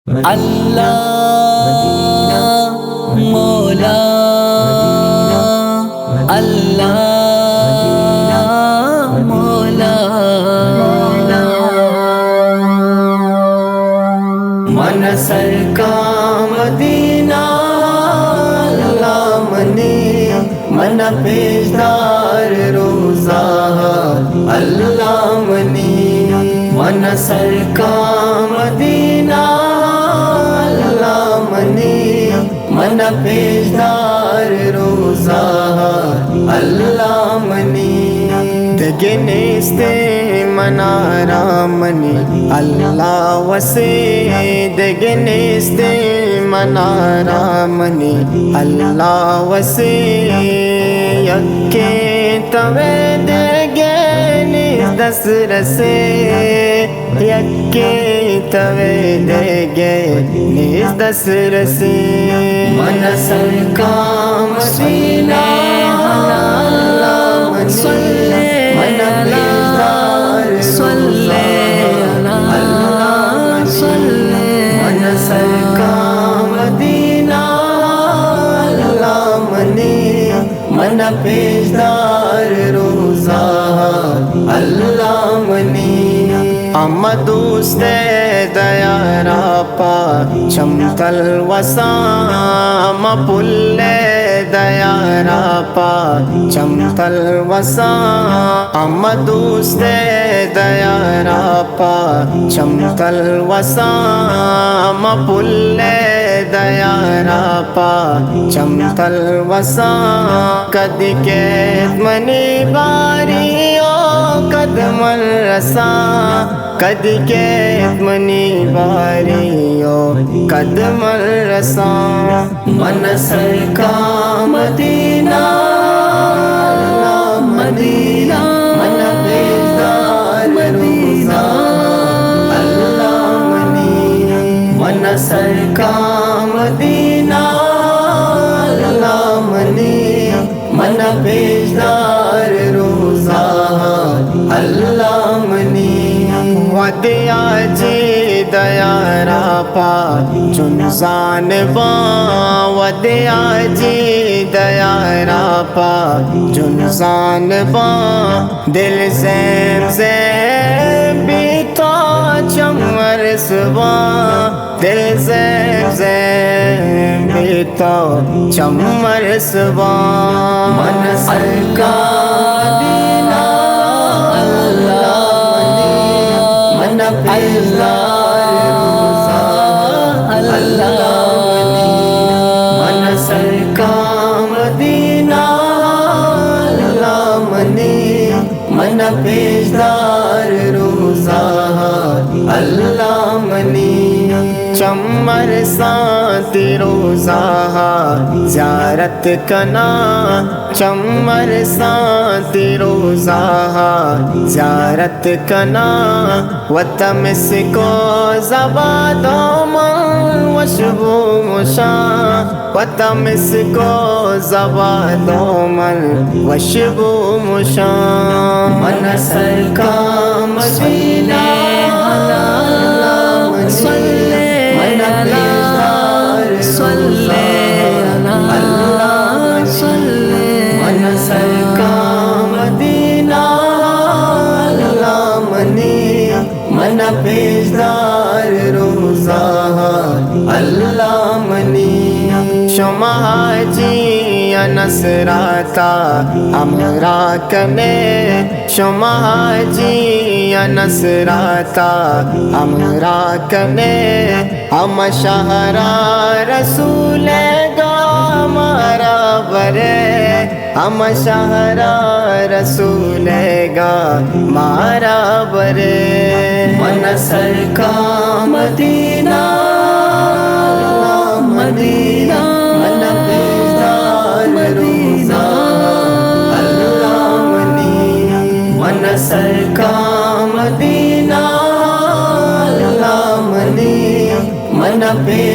اللہ مولا اللہ مولا من سرکا مدینہ اللہ منی من پیشدار روزہ اللہ منی من سرکا مدینہ اللہ منی من پیشدار روزہ اللہ منی دگنیستے منارا منی اللہ وسے دگنیستے منارا منی اللہ وسے یکے توے دگنیس دس رسے یکے توے دگنیس دس رسے من سرکا مدینہ من پیشدار روزہ اللہ منی اما دوست دیارا پا چمتل وسام اما پل دیارا پا چمتل وسام اما دوست دیارا پا چمتل وسام اما پل دیارا پا چمتل وسام کد کے منی باری او قدم الرسام کد کے منی باری او قدم الرسام من سرکا مدینہ مدینہ من پیشدار مدینہ اللہ منی من سرکا مدینہ اللہ منی من پیشدار روزہ اللہ منی ودیا جی دیارا پا چنزان بان ودیا جی دیارا پا چنزان بان دل زیم زیم بیتا چمر سبان دل زیم زیم بیتا چمر سبان من سرکا مدینہ اللہ من پیشدار روزہ اللہ من سرکا مدینہ اللہ منی من پیشدار روزہ اللہ منی چمر سانتی روزہ زیارت کنا چمر سانتی روزہ زیارت کنا وتمس کو زبادو من وشبو مشان وتمس کو زبادو من وشبو مشان من سرکا مدینہ من سرکا مدینہ اللہ منی من پیشدار روزہ اللہ منی شما جی نصراتا امرا کنے شما جی نصراتا امرا کنے ہم شہرا رسول گا مارا برے ہم شہرا رسول گا مارا برے من سرکا مدینہ مدینہ من پیشدار روزہ اللہ منی من سرکا مدینہ اللہ منی من پیشدار